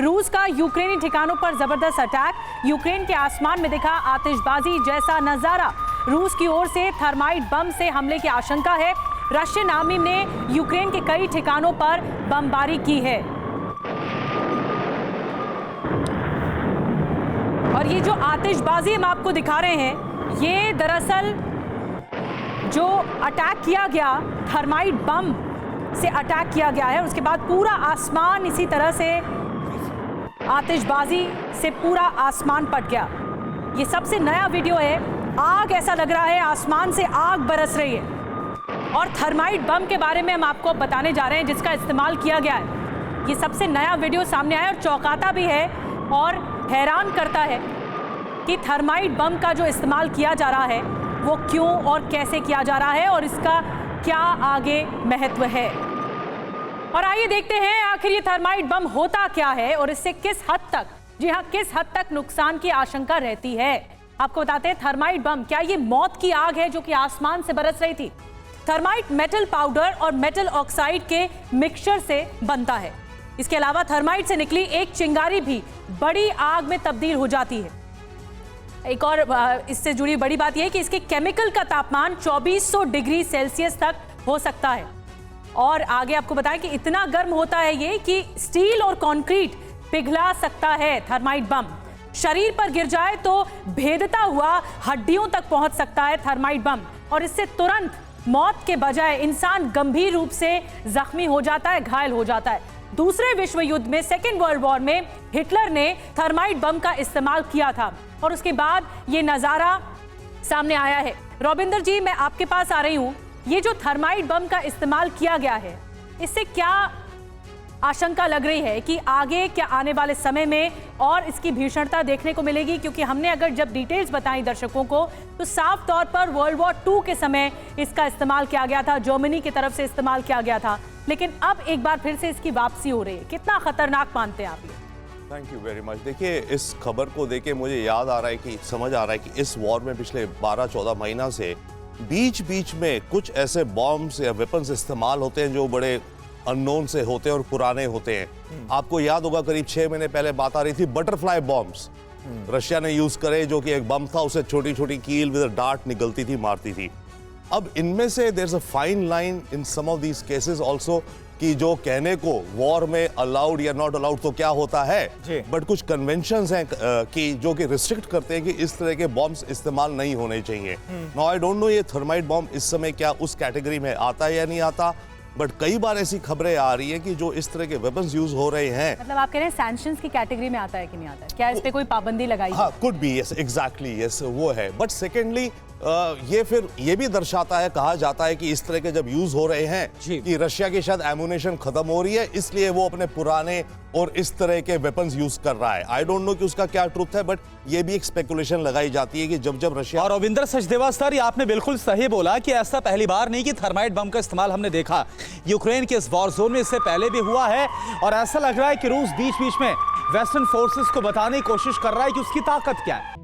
रूस का यूक्रेनी ठिकानों पर जबरदस्त अटैक। यूक्रेन के आसमान में दिखा आतिशबाजी जैसा नजारा। रूस की ओर से थर्माइट बम से हमले की आशंका है। रशियन आर्मी ने यूक्रेन के कई ठिकानों पर बमबारी की है। और ये जो आतिशबाजी हम आपको दिखा रहे हैं, ये दरअसल जो अटैक किया गया, थर्माइट बम से अटैक किया गया है। उसके बाद पूरा आसमान इसी तरह से आतिशबाजी से पूरा आसमान पट गया। ये सबसे नया वीडियो है। आग, ऐसा लग रहा है आसमान से आग बरस रही है। और थर्माइट बम के बारे में हम आपको बताने जा रहे हैं जिसका इस्तेमाल किया गया है। ये सबसे नया वीडियो सामने आया और चौंकाता भी है और हैरान करता है कि थर्माइट बम का जो इस्तेमाल किया जा रहा है वो क्यों और कैसे किया जा रहा है और इसका क्या आगे महत्व है। और आइए देखते हैं आखिर ये थर्माइट बम होता क्या है और इससे किस हद तक, जी हाँ, किस हद तक नुकसान की आशंका रहती है। आपको बताते हैं थर्माइट बम क्या ये मौत की आग है जो कि आसमान से बरस रही थी। थर्माइट मेटल पाउडर और मेटल ऑक्साइड के मिक्सचर से बनता है। इसके अलावा थर्माइट से निकली एक चिंगारी भी बड़ी आग में तब्दील हो जाती है। एक और इससे जुड़ी बड़ी बात यह है कि इसके केमिकल का तापमान 2400 डिग्री सेल्सियस तक हो सकता है। और आगे आपको बताएं कि इतना गर्म होता है ये कि स्टील और कंक्रीट पिघला सकता है। थर्माइट बम शरीर पर गिर जाए तो भेदता हुआ हड्डियों तक पहुंच सकता है थर्माइट बम, और इससे तुरंत मौत के बजाय इंसान गंभीर रूप से जख्मी हो जाता है, घायल हो जाता है। दूसरे विश्व युद्ध में, सेकेंड वर्ल्ड वॉर में हिटलर ने थर्माइट बम का इस्तेमाल किया था और उसके बाद ये नजारा सामने आया है। रविंदर जी, मैं आपके पास आ रही हूं। ये जो थर्माइट बम का इस्तेमाल किया गया है, इससे क्या आशंका लग रही है कि आगे क्या आने वाले समय में और इसकी भीषणता देखने को मिलेगी? क्योंकि हमने अगर जब डिटेल्स बताई दर्शकों को तो साफ तौर पर वर्ल्ड वॉर 2 के समय इसका इस्तेमाल किया गया था, जर्मनी की तरफ से इस्तेमाल किया गया था, लेकिन अब एक बार फिर से इसकी वापसी हो रही है। कितना खतरनाक मानते हैं आप ये? Thank you very much. देखिए, इस खबर को देखे मुझे याद आ रहा है कि समझ आ रहा है कि इस वॉर में पिछले 12-14 महीना से बीच बीच में कुछ ऐसे बॉम्ब्स या वेपन्स इस्तेमाल होते हैं जो बड़े अननोन से होते हैं और पुराने होते हैं। आपको याद होगा करीब 6 महीने पहले बात आ रही थी बटरफ्लाई बॉम्ब्स रशिया ने यूज करे, जो कि एक बम था, उसे छोटी छोटी कील विद डार्ट निकलती थी, मारती थी। अब इनमें से there is a fine line in some of these cases also कि जो कहने को वॉर में अलाउड या नॉट अलाउड तो क्या होता है, बट कुछ कन्वेंशंस हैं कि जो कि रिस्ट्रिक्ट करते हैं कि इस तरह के बॉम्ब्स इस्तेमाल नहीं होने चाहिए। नाउ आई डोंट नो ये थर्माइट बॉम्ब इस समय क्या उस कैटेगरी में आता है या नहीं आता, बट कई बार ऐसी खबरें आ रही है कि जो इस तरह के वेपन्स यूज हो रहे हैं, मतलब आप कह रहे हैं सैंक्शंस की कैटेगरी में आता है कि नहीं आता है? क्या इस पे कोई पाबंदी लगाई? हाँ, could be, yes, exactly, yes, वो है। बट सेकेंडली ये फिर ये भी दर्शाता है, कहा जाता है कि इस तरह के जब यूज हो रहे हैं कि रशिया की शायद एमुनेशन खत्म हो रही है, इसलिए वो अपने पुराने और इस तरह के वेपन्स यूज कर रहा है। आई डोंट नो कि उसका क्या ट्रुथ है, बट ये भी एक स्पेकुलेशन लगाई जाती है कि जब रशिया। और रविंदर सचदेवा सर, ये आपने बिल्कुल सही बोला कि ऐसा पहली बार नहीं कि थर्माइट बम का इस्तेमाल हमने देखा। यूक्रेन के इस वॉर जोन में इससे पहले भी हुआ है और ऐसा लग रहा है कि रूस बीच बीच में वेस्टर्न फोर्सेस को बताने की कोशिश कर रहा है कि उसकी ताकत क्या है।